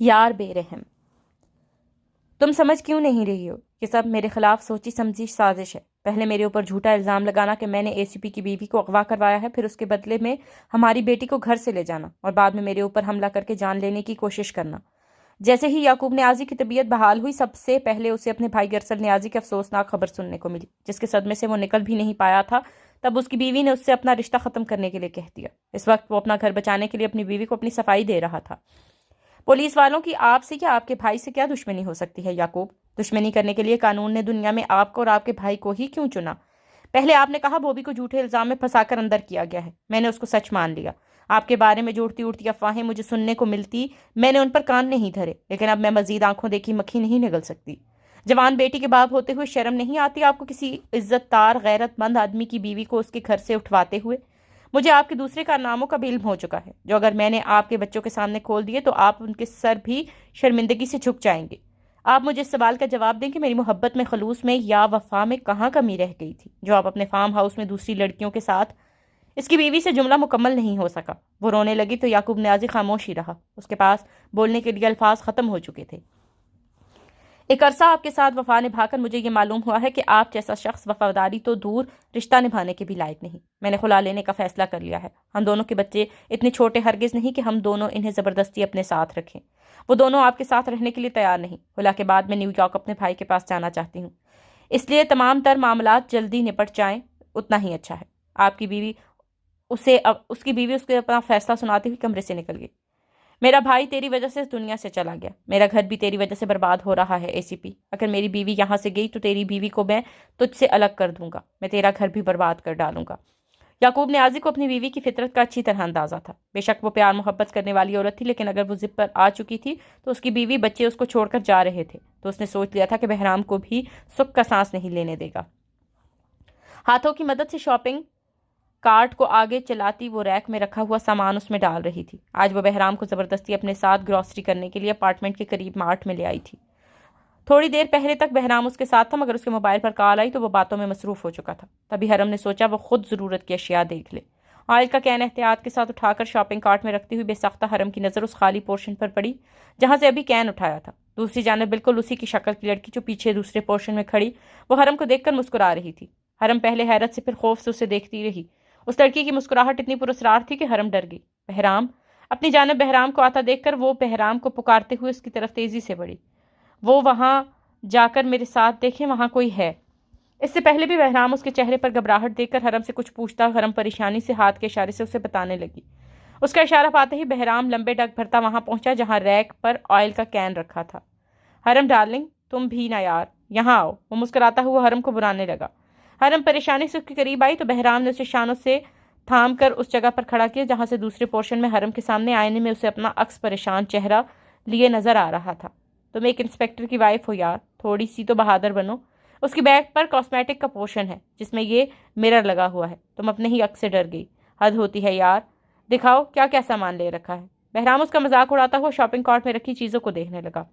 یار بے رحم، تم سمجھ کیوں نہیں رہی ہو؟ یہ سب میرے خلاف سوچی سمجھی سازش ہے۔ پہلے میرے اوپر جھوٹا الزام لگانا کہ میں نے اے سی پی کی بیوی کو اغوا کروایا ہے، پھر اس کے بدلے میں ہماری بیٹی کو گھر سے لے جانا، اور بعد میں میرے اوپر حملہ کر کے جان لینے کی کوشش کرنا۔ جیسے ہی یعقوب نیازی کی طبیعت بحال ہوئی، سب سے پہلے اسے اپنے بھائی ارسل نیازی کی افسوسناک خبر سننے کو ملی، جس کے صدمے سے وہ نکل بھی نہیں پایا تھا۔ تب اس کی بیوی نے اس سے اپنا رشتہ ختم کرنے کے لیے کہہ دیا۔ اس وقت وہ اپنا گھر بچانے کے لیے اپنی بیوی کو اپنی صفائی دے رہا تھا۔ پولیس والوں کی آپ سے یا آپ کے بھائی سے کیا دشمنی ہو سکتی ہے یعقوب؟ دشمنی کرنے کے لیے قانون نے دنیا میں آپ کو اور آپ کے بھائی کو ہی کیوں چنا؟ پہلے آپ نے کہا بوبی کو جھوٹے الزام میں پھنسا کر اندر کیا گیا ہے، میں نے اس کو سچ مان لیا۔ آپ کے بارے میں جو اڑتی اڑتی افواہیں مجھے سننے کو ملتی، میں نے ان پر کان نہیں دھرے، لیکن اب میں مزید آنکھوں دیکھی مکھی نہیں نگل سکتی۔ جوان بیٹی کے باپ ہوتے ہوئے شرم نہیں آتی آپ کو کسی عزت دار غیرت مند آدمی کی بیوی کو اس کے گھر سے اٹھواتے ہوئے؟ مجھے آپ کے دوسرے کارناموں کا بھی علم ہو چکا ہے، جو اگر میں نے آپ کے بچوں کے سامنے کھول دیے تو آپ ان کے سر بھی شرمندگی سے جھک جائیں گے۔ آپ مجھے اس سوال کا جواب دیں کہ میری محبت میں، خلوص میں یا وفا میں کہاں کمی رہ گئی تھی، جو آپ اپنے فارم ہاؤس میں دوسری لڑکیوں کے ساتھ۔ اس کی بیوی سے جملہ مکمل نہیں ہو سکا۔ وہ رونے لگی تو یعقوب نیازی خاموش ہی رہا۔ اس کے پاس بولنے کے لیے الفاظ ختم ہو چکے تھے۔ ایک عرصہ آپ کے ساتھ وفا نبھا کر مجھے یہ معلوم ہوا ہے کہ آپ جیسا شخص وفاداری تو دور، رشتہ نبھانے کے بھی لائق نہیں۔ میں نے خلا لینے کا فیصلہ کر لیا ہے۔ ہم دونوں کے بچے اتنے چھوٹے ہرگز نہیں کہ ہم دونوں انہیں زبردستی اپنے ساتھ رکھیں۔ وہ دونوں آپ کے ساتھ رہنے کے لیے تیار نہیں۔ خلا کے بعد میں نیو یارک اپنے بھائی کے پاس جانا چاہتی ہوں، اس لیے تمام تر معاملات جلدی نپٹ جائیں اتنا ہی اچھا ہے۔ آپ کی بیوی اس کے اپنا فیصلہ سناتی ہوئی کمرے سے نکل گئی۔ میرا بھائی تیری وجہ سے اس دنیا سے چلا گیا، میرا گھر بھی تیری وجہ سے برباد ہو رہا ہے اے سی پی۔ اگر میری بیوی یہاں سے گئی تو تیری بیوی کو میں تجھ سے الگ کر دوں گا، میں تیرا گھر بھی برباد کر ڈالوں گا۔ یعقوب نیازی کو اپنی بیوی کی فطرت کا اچھی طرح اندازہ تھا۔ بے شک وہ پیار محبت کرنے والی عورت تھی، لیکن اگر وہ ضد پر آ چکی تھی تو اس کی بیوی بچے اس کو چھوڑ کر جا رہے تھے، تو اس نے سوچ لیا تھا کہ بہرام کو بھی سکھ کا سانس نہیں لینے دے گا۔ ہاتھوں کی مدد سے شاپنگ کارٹ کو آگے چلاتی وہ ریک میں رکھا ہوا سامان اس میں ڈال رہی تھی۔ آج وہ بہرام کو زبردستی اپنے ساتھ گروسری کرنے کے لیے اپارٹمنٹ کے قریب مارٹ میں لے آئی تھی۔ تھوڑی دیر پہلے تک بہرام اس کے ساتھ تھا، مگر اس کے موبائل پر کال آئی تو وہ باتوں میں مصروف ہو چکا تھا۔ تبھی حرم نے سوچا وہ خود ضرورت کی اشیاء دیکھ لے۔ آئل کا کین احتیاط کے ساتھ اٹھا کر شاپنگ کارٹ میں رکھتی ہوئی بے سختہ حرم کی نظر اس خالی پورشن پر پڑی جہاں سے ابھی کین اٹھایا تھا۔ دوسری جانب بالکل اسی کی شکل کی لڑکی جو پیچھے دوسرے پورشن میں کھڑی، وہ حرم کو دیکھ کر مسکرا رہی تھی۔ حرم پہلے حیرت سے پھر خوف سے اسے دیکھتی رہی۔ اس لڑکی کی مسکراہٹ اتنی پراسرار تھی کہ حرم ڈر گئی۔ بہرام! اپنی جانب بہرام کو آتا دیکھ کر وہ بہرام کو پکارتے ہوئے اس کی طرف تیزی سے بڑھی۔ وہ وہاں جا کر میرے ساتھ دیکھیں، وہاں کوئی ہے۔ اس سے پہلے بھی بہرام اس کے چہرے پر گھبراہٹ دیکھ کر حرم سے کچھ پوچھتا، حرم پریشانی سے ہاتھ کے اشارے سے اسے بتانے لگی۔ اس کا اشارہ پاتے ہی بہرام لمبے ڈگ بھرتا وہاں پہنچا جہاں ریک پر آئل کا کین رکھا تھا۔ حرم ڈارلنگ، تم بھی نا یار، یہاں آؤ۔ وہ مسکراتا ہوا حرم کو بلانے لگا۔ حرم پریشانی سے اس کے قریب آئی تو بہرام نے اسے شانوں سے تھام کر اس جگہ پر کھڑا کیا جہاں سے دوسرے پورشن میں حرم کے سامنے آئینے میں اسے اپنا عکس پریشان چہرہ لیے نظر آ رہا تھا۔ تم ایک انسپیکٹر کی وائف ہو یار، تھوڑی سی تو بہادر بنو۔ اس کی بیک پر کاسمیٹک کا پورشن ہے جس میں یہ مرر لگا ہوا ہے، تم اپنے ہی عکس سے ڈر گئی۔ حد ہوتی ہے یار، دکھاؤ کیا کیا سامان لے رکھا ہے۔ بہرام اس کا مذاق اڑاتا ہوا شاپنگ کارٹ میں رکھی چیزوں کو دیکھنے لگا۔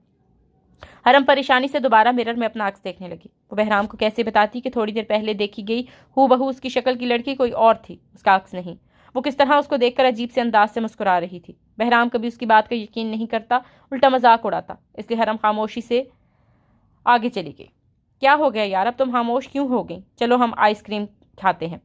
حرم پریشانی سے دوبارہ مرر میں اپنا عکس دیکھنے لگی۔ وہ بہرام کو کیسے بتاتی کہ تھوڑی دیر پہلے دیکھی گئی ہو بہو اس کی شکل کی لڑکی کوئی اور تھی، اس کا عکس نہیں۔ وہ کس طرح اس کو دیکھ کر عجیب سے انداز سے مسکرا رہی تھی۔ بہرام کبھی اس کی بات کا یقین نہیں کرتا، الٹا مذاق اڑاتا، اس لیے حرم خاموشی سے آگے چلی گئی۔ کیا ہو گیا یار، اب تم خاموش کیوں ہو گئی؟ چلو ہم آئس کریم کھاتے ہیں۔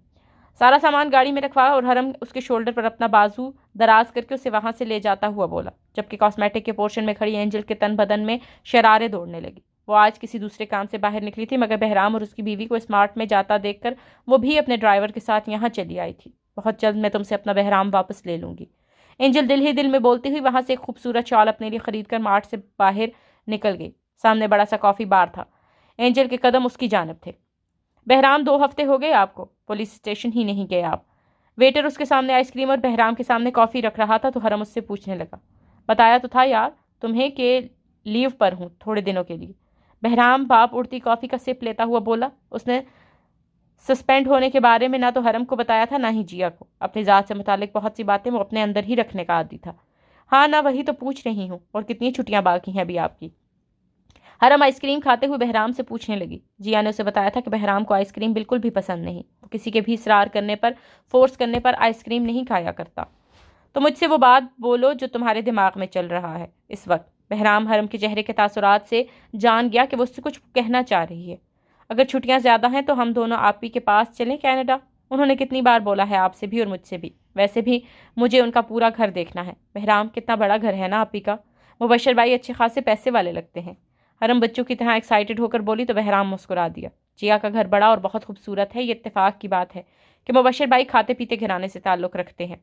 سارا سامان گاڑی میں رکھوایا اور حرم اس کے شولڈر پر اپنا بازو دراز کر کے اسے وہاں سے لے جاتا ہوا بولا، جبکہ کاسمیٹک کے پورشن میں کھڑی اینجل کے تن بدن میں شرارے دوڑنے لگی۔ وہ آج کسی دوسرے کام سے باہر نکلی تھی، مگر بہرام اور اس کی بیوی کو اسمارٹ میں جاتا دیکھ کر وہ بھی اپنے ڈرائیور کے ساتھ یہاں چلی آئی تھی۔ بہت جلد میں تم سے اپنا بہرام واپس لے لوں گی، اینجل دل ہی دل میں بولتی ہوئی وہاں سے ایک خوبصورت شال اپنے لیے خرید کر مارٹ سے باہر نکل گئی۔ سامنے بڑا سا کافی بار تھا، اینجل کے قدم اس کی جانب تھے۔ بہرام 2 ہفتے ہو گئے آپ کو، پولیس اسٹیشن ہی نہیں گئے آپ؟ ویٹر اس کے سامنے آئس کریم اور بہرام کے سامنے کافی رکھ رہا تھا تو حرم اس سے پوچھنے لگا، بتایا تو تھا یار تمہیں کہ لیو پر ہوں تھوڑے دنوں کے لیے۔ بہرام باپ اڑتی کافی کا سپ لیتا ہوا بولا۔ اس نے سسپینڈ ہونے کے بارے میں نہ تو حرم کو بتایا تھا نہ ہی جیا کو۔ اپنی ذات سے متعلق بہت سی باتیں وہ اپنے اندر ہی رکھنے کا عادی تھا۔ ہاں نہ وہی تو پوچھ رہی ہوں، اور کتنی چھٹیاں باقی ہیں ابھی آپ کی؟ حرم آئس کریم کھاتے ہوئے بہرام سے پوچھنے لگی۔ جیا نے اسے بتایا تھا کہ بہرام کو آئس کریم بالکل بھی پسند نہیں، وہ کسی کے بھی اصرار کرنے پر، فورس کرنے پر آئس کریم نہیں کھایا کرتا۔ تو مجھ سے وہ بات بولو جو تمہارے دماغ میں چل رہا ہے اس وقت۔ بہرام حرم کے چہرے کے تاثرات سے جان گیا کہ وہ اس سے کچھ کہنا چاہ رہی ہے۔ اگر چھٹیاں زیادہ ہیں تو ہم دونوں آپی کے پاس چلیں کینیڈا۔ انہوں نے کتنی بار بولا ہے آپ سے بھی اور مجھ سے بھی۔ ویسے بھی مجھے ان کا پورا گھر دیکھنا ہے۔ بہرام کتنا بڑا گھر ہے نا آپی کا۔ مبشر بھائی اچھے خاصے پیسے والے لگتے ہیں۔ حرم بچوں کی طرح ایکسائٹڈ ہو کر بولی تو بہرام مسکرا دیا۔ جیا کا گھر بڑا اور بہت خوبصورت ہے۔ یہ اتفاق کی بات ہے کہ مبشر بھائی کھاتے پیتے گھرانے سے تعلق رکھتے ہیں۔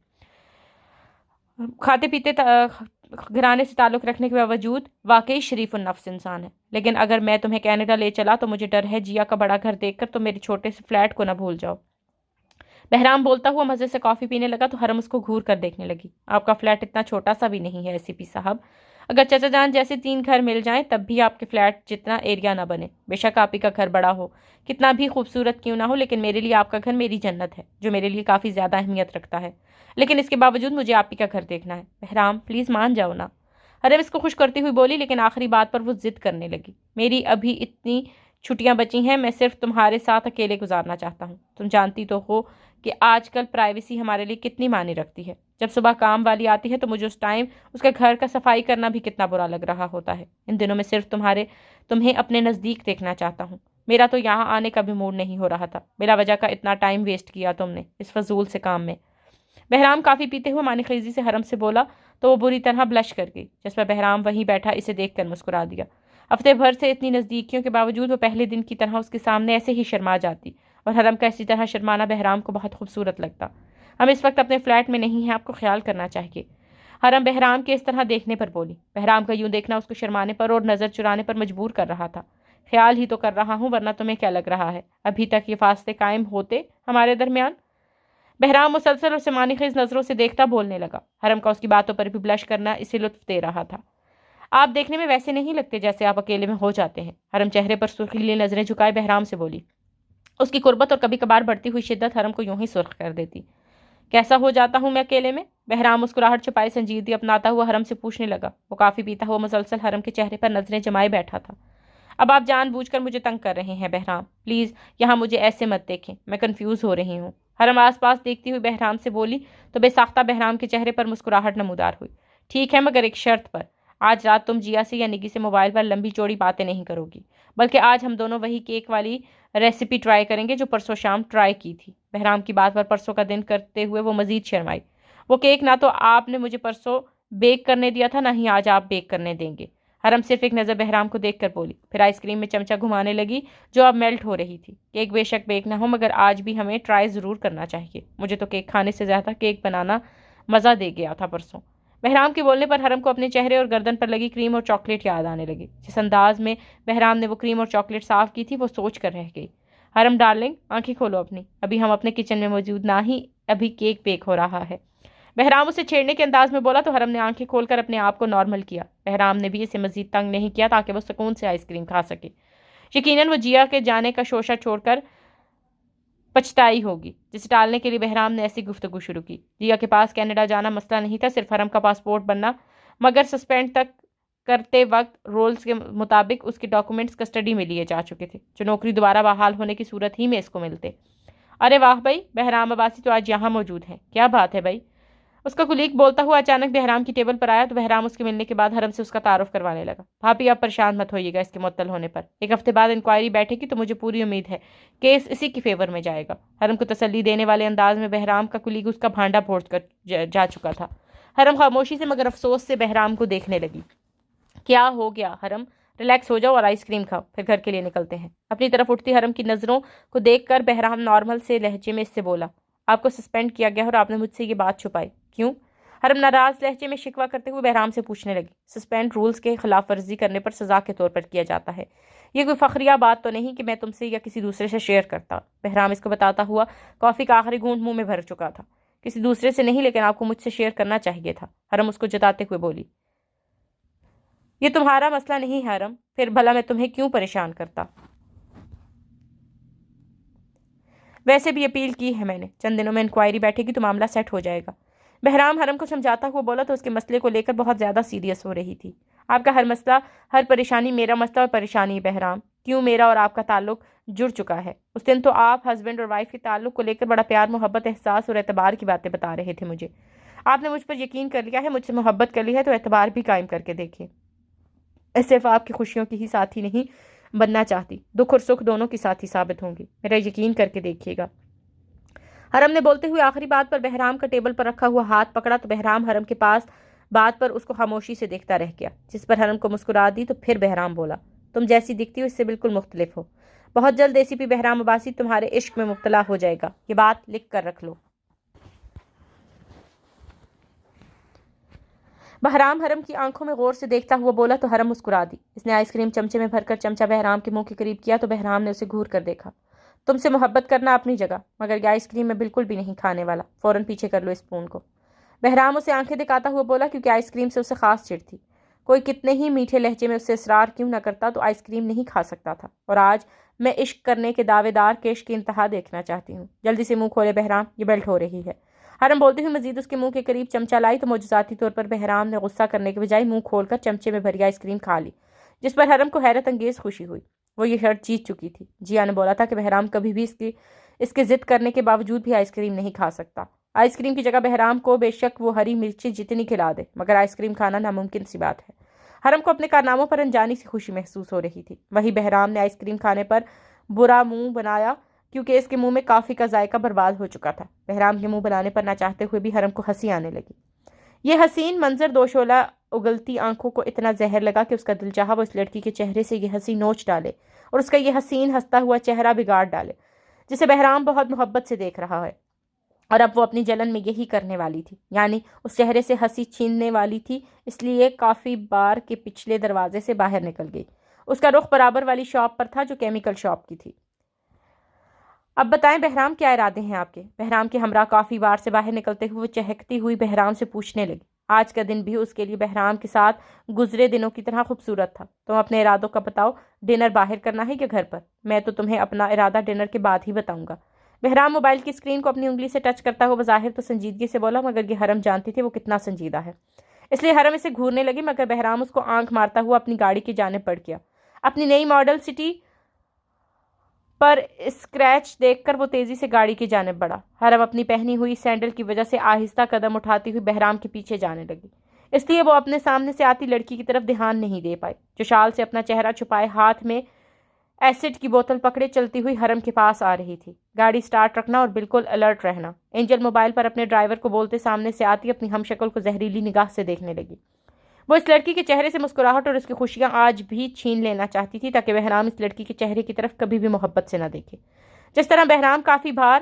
گھرانے سے تعلق رکھنے کے باوجود واقعی شریف النفس انسان ہے۔ لیکن اگر میں تمہیں کینیڈا لے چلا تو مجھے ڈر ہے جیا کا بڑا گھر دیکھ کر تو میرے چھوٹے سے فلیٹ کو نہ بھول جاؤ۔ بہرام بولتا ہوا مزے سے کافی پینے لگا تو حرم اس کو گھور کر دیکھنے لگی۔ آپ کا فلیٹ اتنا چھوٹا سا بھی نہیں ہے ایسی پی صاحب۔ اگر چچا جان جیسے 3 گھر مل جائیں تب بھی آپ کے فلیٹ جتنا ایریا نہ بنے۔ بے شک آپ ہی کا گھر بڑا ہو، کتنا بھی خوبصورت کیوں نہ ہو، لیکن میرے لیے آپ کا گھر میری جنت ہے، جو میرے لیے کافی زیادہ اہمیت رکھتا ہے۔ لیکن اس کے باوجود مجھے آپ ہی کا گھر دیکھنا ہے۔ بہرام پلیز مان جاؤ نا۔ حرم اس کو خوش کرتی ہوئی بولی، لیکن آخری بات پر وہ ضد کرنے لگی۔ میری ابھی اتنی چھٹیاں بچی ہیں، میں صرف تمہارے ساتھ اکیلے گزارنا چاہتا ہوں۔ تم جانتی تو ہو کہ آج کل پرائیویسی ہمارے لیے کتنی معنی رکھتی ہے۔ جب صبح کام والی آتی ہے تو مجھے اس ٹائم اس کے گھر کا صفائی کرنا بھی کتنا برا لگ رہا ہوتا ہے۔ ان دنوں میں صرف تمہیں اپنے نزدیک دیکھنا چاہتا ہوں۔ میرا تو یہاں آنے کا بھی موڈ نہیں ہو رہا تھا۔ بلا وجہ کا اتنا ٹائم ویسٹ کیا تم نے اس فضول سے کام میں۔ بہرام کافی پیتے ہوئے معنی خیزی سے حرم سے بولا تو وہ بری طرح بلش کر گئی، جس پر بہرام وہیں بیٹھا اسے دیکھ کر مسکرا دیا۔ ہفتے بھر سے اتنی نزدیکیوں کے باوجود وہ پہلے دن کی طرح اس کے سامنے ایسے ہی شرما جاتی، اور حرم کا اسی طرح شرمانا بہرام کو بہت خوبصورت لگتا۔ ہم اس وقت اپنے فلیٹ میں نہیں ہیں، آپ کو خیال کرنا چاہیے۔ حرم بہرام کے اس طرح دیکھنے پر بولی۔ بہرام کا یوں دیکھنا اس کو شرمانے پر اور نظر چرانے پر مجبور کر رہا تھا۔ خیال ہی تو کر رہا ہوں، ورنہ تمہیں کیا لگ رہا ہے ابھی تک یہ فاصلے قائم ہوتے ہمارے درمیان؟ بہرام مسلسل اور سمانی خیز نظروں سے دیکھتا بولنے لگا۔ حرم کا اس کی باتوں پر بھی بلش کرنا اسے لطف دے رہا تھا۔ آپ دیکھنے میں ویسے نہیں لگتے جیسے آپ اکیلے میں ہو جاتے ہیں۔ حرم چہرے پر سرخیلی نظریں جھکائے بہرام سے بولی۔ اس کی قربت اور کبھی کبھار بڑھتی ہوئی شدت حرم کو یوں ہی سرخ کر دیتی۔ کیسا ہو جاتا ہوں میں اکیلے میں؟ بہرام مسکراہٹ چھپائے سنجیدگی اپناتا ہوا حرم سے پوچھنے لگا۔ وہ کافی پیتا ہوا مسلسل حرم کے چہرے پر نظریں جمائے بیٹھا تھا۔ اب آپ جان بوجھ کر مجھے تنگ کر رہے ہیں بہرام، پلیز یہاں مجھے ایسے مت دیکھیں، میں کنفیوز ہو رہی ہوں۔ حرم آس پاس دیکھتی ہوئی بہرام سے بولی تو بے ساختہ بہرام کے چہرے پر مسکراہٹ نمودار ہوئی۔ ٹھیک ہے، مگر ایک شرط پر۔ آج رات تم جیا سے یا نگی سے موبائل پر لمبی چوڑی باتیں نہیں کرو گی، بلکہ آج ہم دونوں وہی کیک والی ریسیپی ٹرائی کریں گے جو پرسوں شام ٹرائی کی تھی۔ بہرام کی بات پر پرسوں کا دن کرتے ہوئے وہ مزید شرمائی۔ وہ کیک نہ تو آپ نے مجھے پرسوں بیک کرنے دیا تھا، نہ ہی آج آپ بیک کرنے دیں گے۔ حرم صرف ایک نظر بہرام کو دیکھ کر بولی، پھر آئس کریم میں چمچہ گھمانے لگی جو اب میلٹ ہو رہی تھی۔ کیک بے شک بیک نہ ہو، مگر آج بھی ہمیں ٹرائی ضرور کرنا چاہیے۔ مجھے تو کیک کھانے سے زیادہ کیک بنانا مزہ دے گیا تھا پرسوں۔ بہرام کے بولنے پر حرم کو اپنے چہرے اور گردن پر لگی کریم اور چاکلیٹ یاد آنے لگی۔ جس انداز میں بہرام نے وہ کریم اور چاکلیٹ صاف کی تھی وہ سوچ کر رہ گئی۔ حرم ڈارلنگ، آنکھیں کھولو اپنی، ابھی ہم اپنے کچن میں موجود، نہ ہی ابھی کیک بیک ہو رہا ہے۔ بہرام اسے چھیڑنے کے انداز میں بولا تو حرم نے آنکھیں کھول کر اپنے آپ کو نارمل کیا۔ بہرام نے بھی اسے مزید تنگ نہیں کیا تاکہ وہ سکون سے آئس کریم کھا سکے۔ یقیناً وہ جیا کے جانے کا شوشہ چھوڑ کر پچھتائی ہوگی، جسے ٹالنے کے لیے بہرام نے ایسی گفتگو شروع کی۔ جیا کے پاس کینیڈا جانا مسئلہ نہیں تھا، صرف حرم کا پاسپورٹ بننا، مگر سسپینڈ تک کرتے وقت رولز کے مطابق اس کے ڈاکومنٹس کسٹڈی میں لیے جا چکے تھے، جو نوکری دوبارہ بحال ہونے کی صورت ہی میں اس کو ملتے۔ ارے واہ بھائی، بہرام عباسی تو آج یہاں موجود ہیں، کیا بات ہے بھائی؟ اس کا کلیگ بولتا ہوا اچانک بہرام کی ٹیبل پر آیا تو بہرام اس کے ملنے کے بعد حرم سے اس کا تعارف کروانے لگا۔ بھابھی آپ پریشان مت ہوئیے گا اس کے معطل ہونے پر، 1 ہفتے بعد انکوائری بیٹھے گی تو مجھے پوری امید ہے کیس اسی کی فیور میں جائے گا۔ حرم کو تسلی دینے والے انداز میں بہرام کا کلیگ اس کا بھانڈا پھوڑ کر جا چکا تھا۔ حرم خاموشی سے مگر افسوس سے بہرام کو دیکھنے لگی۔ کیا ہو گیا حرم؟ ریلیکس ہو جاؤ اور آئس کریم کھاؤ، پھر گھر کے لیے نکلتے ہیں۔ اپنی طرف اٹھتی حرم کی نظروں کو دیکھ کر بہرام نارمل سے لہجے میں اس سے بولا، آپ کو سسپینڈ کیا گیا اور آپ نے مجھ سے یہ بات چھپائی، کیوں؟ حرم ناراض لہجے میں شکوہ کرتے ہوئے بہرام سے پوچھنے لگی۔ سسپینڈ رولز کے خلاف ورزی کرنے پر سزا کے طور پر کیا جاتا ہے، یہ کوئی فخریہ بات تو نہیں کہ میں تم سے یا کسی دوسرے سے شیئر کرتا۔ بہرام اس کو بتاتا ہوا کافی کا آخری گھونٹ منہ میں بھر چکا تھا۔ کسی دوسرے سے نہیں، لیکن آپ کو مجھ سے شیئر کرنا چاہیے تھا، حرم اس کو جتاتے ہوئے بولی۔ یہ تمہارا مسئلہ نہیں ہے حرم، پھر بھلا میں تمہیں کیوں پریشان کرتا؟ ویسے بھی اپیل کی ہے میں نے، چند دنوں میں انکوائری بیٹھے گی تو معاملہ سیٹ ہو جائے گا۔ بہرام حرم کو سمجھاتا ہوا بولا تو اس کے مسئلے کو لے کر بہت زیادہ سیریس ہو رہی تھی۔ آپ کا ہر مسئلہ، ہر پریشانی میرا مسئلہ اور پریشانی بہرام، کیوں میرا اور آپ کا تعلق جڑ چکا ہے۔ اس دن تو آپ ہسبینڈ اور وائف کے تعلق کو لے کر بڑا پیار، محبت، احساس اور اعتبار کی باتیں بتا رہے تھے مجھے۔ آپ نے مجھ پر یقین کر لیا ہے، مجھ سے محبت کر لی ہے تو اعتبار بھی قائم کر کے دیکھیں۔ صرف آپ کی خوشیوں کی ہی ساتھی نہیں بننا چاہتی، دکھ اور سکھ دونوں کی ساتھی ثابت ہوں گی، میرا یقین کر کے دیکھیے گا۔ حرم نے بولتے ہوئے آخری بات پر بہرام کا ٹیبل پر رکھا ہوا ہاتھ پکڑا تو بہرام حرم کے پاس بات پر اس کو خاموشی سے دیکھتا رہ گیا، جس پر حرم کو مسکرا دی تو پھر بہرام بولا، تم جیسی دکھتی ہو اس سے بالکل مختلف ہو، بہت جلد ACP بہرام عباسی تمہارے عشق میں مبتلا ہو جائے گا، یہ بات لکھ کر رکھ لو۔ بہرام حرم کی آنکھوں میں غور سے دیکھتا ہوا بولا تو حرم مسکرا دی۔ اس نے آئس کریم چمچے میں بھر کر چمچہ بہرام کے منہ کے قریب کیا تو بہرام نے اسے گھور کر دیکھا۔ تم سے محبت کرنا اپنی جگہ، مگر یہ آئس کریم میں بالکل بھی نہیں کھانے والا، فوراً پیچھے کر لو اسپون کو۔ بہرام اسے آنکھیں دکھاتا ہوا بولا کیونکہ آئس کریم سے اسے خاص چڑ تھی، کوئی کتنے ہی میٹھے لہجے میں اس سے اصرار کیوں نہ کرتا تو آئس کریم نہیں کھا سکتا تھا، اور آج میں عشق کرنے کے دعوے دار کیش کی انتہا دیکھنا چاہتی ہوں۔ جلدی سے منہ کھولے بہرام، یہ بیلٹ ہو رہی ہے۔ حرم بولتی ہوئی مزید اس کے منہ کے قریب چمچہ لائی تو معجزاتی طور پر بہرام نے غصہ کرنے کے بجائے منہ کھول کر چمچے میں بھری آئس کریم کھا لی، جس پر حرم کو حیرت انگیز خوشی ہوئی۔ وہ یہ شرط جیت چکی تھی، جیا نے بولا تھا کہ بہرام کبھی بھی اس کے ضد کرنے کے باوجود بھی آئس کریم نہیں کھا سکتا۔ آئس کریم کی جگہ بہرام کو بے شک وہ ہری مرچیں جتنی کھلا دے، مگر آئس کریم کھانا ناممکن سی بات ہے۔ حرم کو اپنے کارناموں پر انجانی سی خوشی محسوس ہو رہی تھی۔ وہی بہرام نے آئس کریم کھانے پر برا منہ بنایا کیونکہ اس کے منہ میں کافی کا ذائقہ برباد ہو چکا تھا۔ بہرام کے منہ بنانے پر نہ چاہتے ہوئے بھی حرم کو ہنسی آنے لگی۔ یہ حسین منظر دوشولہ اگلتی آنکھوں کو اتنا زہر لگا کہ اس کا دل چاہا وہ اس لڑکی کے چہرے سے یہ ہنسی نوچ ڈالے اور اس کا یہ حسین ہنستا ہوا چہرہ بگاڑ ڈالے جسے بہرام بہت محبت سے دیکھ رہا ہے، اور اب وہ اپنی جلن میں یہی کرنے والی تھی، یعنی اس چہرے سے ہنسی چھیننے والی تھی۔ اس لیے کافی بار کے پچھلے دروازے سے باہر نکل گئی۔ اس کا رخ برابر والی شاپ پر تھا جو کیمیکل شاپ کی تھی۔ اب بتائیں بہرام کیا ارادے ہیں آپ کے؟ بہرام کے ہمراہ کافی بار سے باہر نکلتے ہوئے چہکتی ہوئی بہرام سے پوچھنے لگی۔ آج کا دن بھی اس کے لیے بہرام کے ساتھ گزرے دنوں کی طرح خوبصورت تھا۔ تم اپنے ارادوں کا بتاؤ، ڈنر باہر کرنا ہے یا گھر پر؟ میں تو تمہیں اپنا ارادہ ڈنر کے بعد ہی بتاؤں گا۔ بہرام موبائل کی اسکرین کو اپنی انگلی سے ٹچ کرتا ہوا بظاہر تو سنجیدگی سے بولا، مگر یہ حرم جانتی تھی وہ کتنا سنجیدہ ہے، اس لیے حرم اسے گھورنے لگی، مگر بہرام اس کو آنکھ مارتا ہوا اپنی گاڑی کی جانب بڑھ گیا۔ اپنی نئی ماڈل سٹی پر اسکریچ دیکھ کر وہ تیزی سے گاڑی کی جانب بڑھا۔ حرم اپنی پہنی ہوئی سینڈل کی وجہ سے آہستہ قدم اٹھاتی ہوئی بہرام کے پیچھے جانے لگی، اس لیے وہ اپنے سامنے سے آتی لڑکی کی طرف دھیان نہیں دے پائی جو شال سے اپنا چہرہ چھپائے ہاتھ میں ایسڈ کی بوتل پکڑے چلتی ہوئی حرم کے پاس آ رہی تھی۔ گاڑی سٹارٹ رکھنا اور بالکل الرٹ رہنا۔ اینجل موبائل پر اپنے ڈرائیور کو بولتے سامنے سے آتی اپنی ہم شکل کو زہریلی نگاہ سے دیکھنے لگی۔ وہ اس لڑکی کے چہرے سے مسکراہٹ اور اس کی خوشیاں آج بھی چھین لینا چاہتی تھی تاکہ بہرام اس لڑکی کے چہرے کی طرف کبھی بھی محبت سے نہ دیکھے۔ جس طرح بہرام کافی بار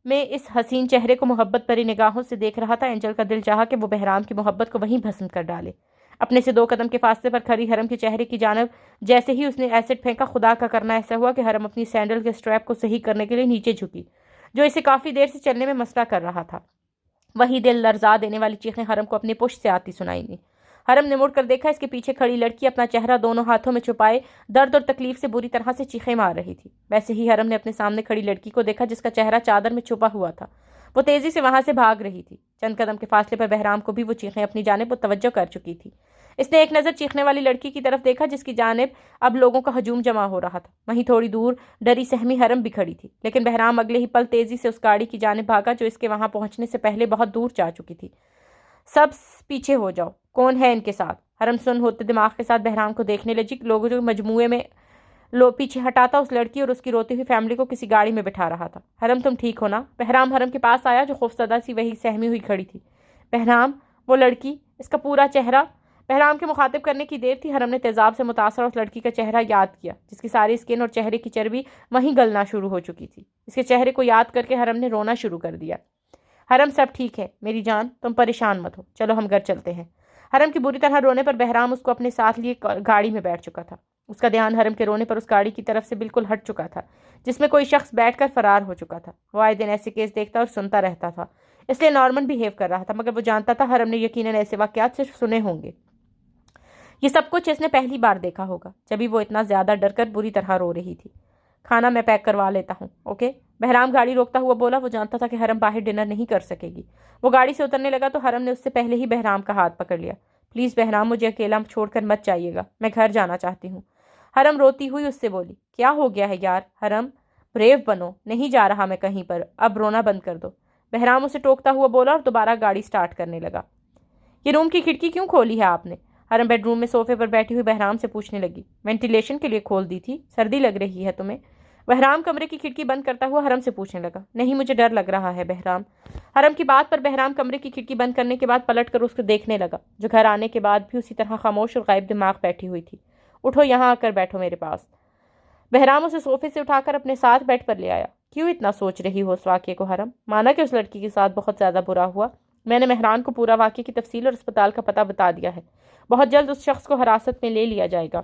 میں اس حسین چہرے کو محبت بھری نگاہوں سے دیکھ رہا تھا، اینجل کا دل چاہا کہ وہ بہرام کی محبت کو وہیں بھسم کر ڈالے۔ اپنے سے 2 قدم کے فاصلے پر کھڑی حرم کے چہرے کی جانب جیسے ہی اس نے ایسڈ پھینکا، خدا کا کرنا ایسا ہوا کہ حرم اپنی سینڈل کے اسٹریپ کو صحیح کرنے کے لیے نیچے جھکی جو اسے کافی دیر سے چلنے میں مسئلہ کر رہا تھا۔ وہی دل لرزا دینے والی چیخیں حرم کو اپنی پشت سے آتی سنائی دیں۔ حرم نے مڑ کر دیکھا، اس کے پیچھے کھڑی لڑکی اپنا چہرہ دونوں ہاتھوں میں چھپائے درد اور تکلیف سے بری طرح سے چیخیں مار رہی تھی۔ ویسے ہی حرم نے اپنے سامنے کھڑی لڑکی کو دیکھا جس کا چہرہ چادر میں چھپا ہوا تھا، وہ تیزی سے وہاں سے بھاگ رہی تھی۔ چند قدم کے فاصلے پر بہرام کو بھی وہ چیخیں اپنی جانب متوجہ کر چکی تھی۔ اس نے ایک نظر چیخنے والی لڑکی کی طرف دیکھا جس کی جانب اب لوگوں کا ہجوم جمع ہو رہا تھا۔ وہیں تھوڑی دور ڈری سہمی حرم بھی کھڑی تھی، لیکن بہرام اگلے ہی پل تیزی سے اس گاڑی کی جانب بھاگا جو اس کے وہاں پہنچنے سے پہلے بہت دور جا چکی تھی۔ سب پیچھے ہو جاؤ، کون ہے ان کے ساتھ؟ حرم سن ہوتے دماغ کے ساتھ بہرام کو دیکھنے لگی۔ لوگوں جو مجموعے میں پیچھے ہٹاتا اس لڑکی اور اس کی روتی ہوئی فیملی کو کسی گاڑی میں بٹھا رہا تھا۔ حرم تم ٹھیک ہو نا؟ بہرام حرم کے پاس آیا جو خوفزدہ سی وہی سہمی ہوئی کھڑی تھی۔ بہرام، وہ لڑکی، اس کا پورا چہرہ۔ بہرام کے مخاطب کرنے کی دیر تھی، حرم نے تیزاب سے متاثر اس لڑکی کا چہرہ یاد کیا جس کی ساری اسکن اور چہرے کی چربی وہیں گلنا شروع ہو چکی تھی۔ اس کے چہرے کو یاد کر کے حرم نے رونا شروع کر دیا۔ حرم سب ٹھیک ہے میری جان، تم پریشان مت ہو، چلو ہم گھر چلتے ہیں۔ حرم کی بری طرح رونے پر بہرام اس کو اپنے ساتھ لیے گاڑی میں بیٹھ چکا تھا۔ اس کا دھیان حرم کے رونے پر اس گاڑی کی طرف سے بالکل ہٹ چکا تھا جس میں کوئی شخص بیٹھ کر فرار ہو چکا تھا۔ وہ آئے دن ایسے کیس دیکھتا اور سنتا رہتا تھا، اس لیے نارمل بیہیو کر رہا تھا، مگر وہ جانتا تھا حرم نے یقیناً ایسے واقعات صرف سنے ہوں گے۔ یہ سب کچھ اس نے پہلی بار دیکھا ہوگا جبھی وہ اتنا زیادہ ڈر کر بری طرح رو رہی تھی۔ کھانا میں پیک کروا لیتا ہوں، اوکے؟ بہرام گاڑی روکتا ہوا بولا۔ وہ جانتا تھا کہ حرم باہر ڈنر نہیں کر سکے گی۔ وہ گاڑی سے اترنے لگا تو حرم نے اس سے پہلے ہی بہرام کا ہاتھ پکڑ لیا۔ پلیز بہرام، مجھے اکیلا چھوڑ کر مت جائیے گا، میں گھر جانا چاہتی ہوں۔ حرم روتی ہوئی اس سے بولی۔ کیا ہو گیا ہے یار حرم، بریو بنو، نہیں جا رہا میں کہیں پر، اب رونا بند کر دو۔ بہرام اسے ٹوکتا ہوا بولا اور دوبارہ گاڑی سٹارٹ کرنے لگا۔ یہ روم کی کھڑکی کیوں کھولی ہے آپ نے؟ حرم بیڈ روم میں صوفے پر بیٹھی ہوئی بہرام سے پوچھنے لگی۔ وینٹیلیشن کے لیے کھول دی تھی، سردی لگ رہی ہے تمہیں؟ بہرام کمرے کی کھڑکی بند کرتا ہوا حرم سے پوچھنے لگا۔ نہیں، مجھے ڈر لگ رہا ہے بہرام۔ حرم کی بات پر بہرام کمرے کی کھڑکی بند کرنے کے بعد پلٹ کر اس کو دیکھنے لگا، جو گھر آنے کے بعد بھی اسی طرح خاموش اور غائب دماغ بیٹھی ہوئی تھی۔ اٹھو، یہاں آ کر بیٹھو میرے پاس۔ بہرام اسے صوفے سے اٹھا کر اپنے ساتھ بیڈ پر لے آیا۔ کیوں اتنا سوچ رہی ہو اس واقعے کو حرم؟ مانا کہ اس لڑکی کے ساتھ بہت زیادہ برا ہوا۔ میں نے مہران کو پورا واقعے کی تفصیل اور اسپتال کا پتہ بتا دیا ہے۔ بہت جلد اس شخص کو حراست میں لے لیا جائے گا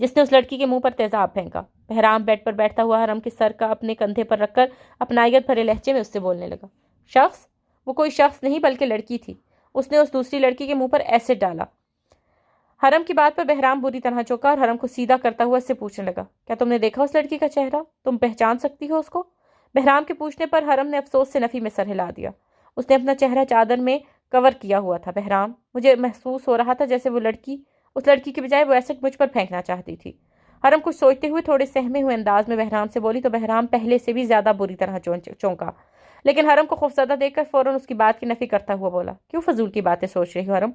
جس نے اس لڑکی کے منہ پر تیزاب پھینکا۔ بہرام بیڈ پر بیٹھتا ہوا حرم کے سر کا اپنے کندھے پر رکھ کر اپنائیت بھرے لہجے میں اس سے بولنے لگا۔ شخص؟ وہ کوئی شخص نہیں بلکہ لڑکی تھی۔ اس نے اس دوسری لڑکی کے منہ پر ایسڈ ڈالا۔ حرم کی بات پر بہرام بری طرح چونکا اور حرم کو سیدھا کرتا ہوا اس سے پوچھنے لگا، کیا تم نے دیکھا اس لڑکی کا چہرہ؟ تم پہچان سکتی ہو اس کو؟ بہرام کے پوچھنے پر حرم نے افسوس سے نفی میں سر ہلا دیا۔ اس نے اپنا چہرہ چادر میں کور کیا ہوا تھا۔ بہرام، مجھے محسوس ہو رہا تھا جیسے وہ لڑکی اس لڑکی کے بجائے وہ ایسڈ مجھ پر پھینکنا چاہتی تھی۔ حرم کچھ سوچتے ہوئے تھوڑے سہمے ہوئے انداز میں بہرام سے بولی تو بہرام پہلے سے بھی زیادہ بری طرح چونکا، لیکن حرم کو خوفزدہ دیکھ کر فوراً اس کی بات کی نفی کرتا ہوا بولا، کیوں فضول کی باتیں سوچ رہی ہو حرم؟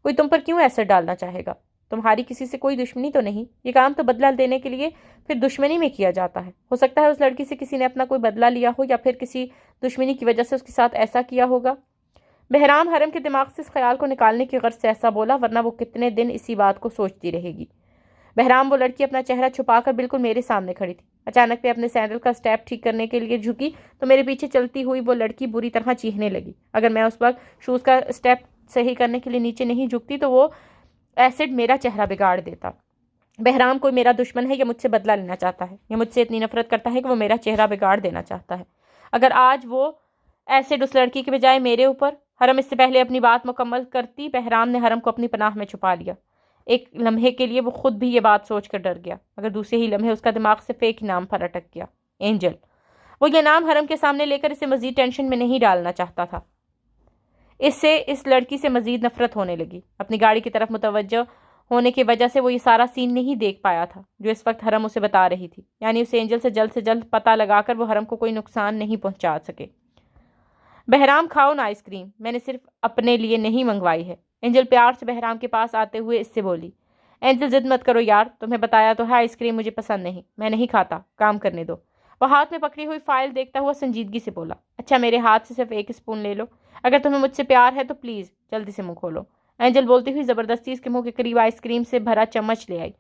کوئی تم پر کیوں ایسڈ ڈالنا چاہے گا؟ تمہاری کسی سے کوئی دشمنی تو نہیں؟ یہ کام تو بدلہ دینے کے لیے پھر دشمنی میں کیا جاتا ہے۔ ہو سکتا ہے اس لڑکی سے کسی نے اپنا کوئی بدلہ لیا ہو یا پھر کسی دشمنی کی وجہ سے اس کے ساتھ ایسا کیا ہوگا۔ بہرام حرم کے دماغ سے اس خیال کو نکالنے کی غرض سے ایسا بولا، ورنہ وہ کتنے دن اسی بات کو سوچتی رہے گی۔ بہرام، وہ لڑکی اپنا چہرہ چھپا کر بالکل میرے سامنے کھڑی تھی۔ اچانک میں اپنے سینڈل کا سٹیپ ٹھیک کرنے کے لیے جھکی تو میرے پیچھے چلتی ہوئی وہ لڑکی بری طرح چیخنے لگی۔ اگر میں اس وقت شوز کا سٹیپ صحیح کرنے کے لیے نیچے نہیں جھکتی تو وہ ایسڈ میرا چہرہ بگاڑ دیتا۔ بہرام کوئی میرا دشمن ہے یا مجھ سے بدلہ لینا چاہتا ہے، یا مجھ سے اتنی نفرت کرتا ہے کہ وہ میرا چہرہ بگاڑ دینا چاہتا ہے۔ اگر آج وہ ایسڈ اس لڑکی کے بجائے میرے اوپر… حرم اس سے پہلے اپنی بات مکمل کرتی بہرام نے حرم کو اپنی پناہ میں چھپا لیا۔ ایک لمحے کے لیے وہ خود بھی یہ بات سوچ کر ڈر گیا، مگر دوسرے ہی لمحے اس کا دماغ سے ایک ہی نام پر اٹک گیا، اینجل۔ وہ یہ نام حرم کے سامنے لے کر اسے مزید ٹینشن میں نہیں ڈالنا چاہتا تھا۔ اس سے اس لڑکی سے مزید نفرت ہونے لگی۔ اپنی گاڑی کی طرف متوجہ ہونے کی وجہ سے وہ یہ سارا سین نہیں دیکھ پایا تھا جو اس وقت حرم اسے بتا رہی تھی، یعنی اسے اینجل سے جلد پتہ لگا کر وہ حرم کو کوئی نقصان نہیں پہنچا سکے۔ بہرام، کھاؤ نا آئس کریم، میں نے صرف اپنے لیے نہیں منگوائی ہے۔ اینجل پیار سے بہرام کے پاس آتے ہوئے اس سے بولی۔ اینجل، ضد مت کرو یار، تمہیں بتایا تو ہے آئس کریم مجھے پسند نہیں، میں نہیں کھاتا، کام کرنے دو۔ وہ ہاتھ میں پکڑی ہوئی فائل دیکھتا ہوا سنجیدگی سے بولا، اچھا میرے ہاتھ سے صرف ایک اسپون لے لو، اگر تمہیں مجھ سے پیار ہے تو پلیز جلدی سے منہ کھولو۔ اینجل بولتی ہوئی زبردستی اس کے منہ کے قریب آئس کریم سے بھرا چمچ لے آئی،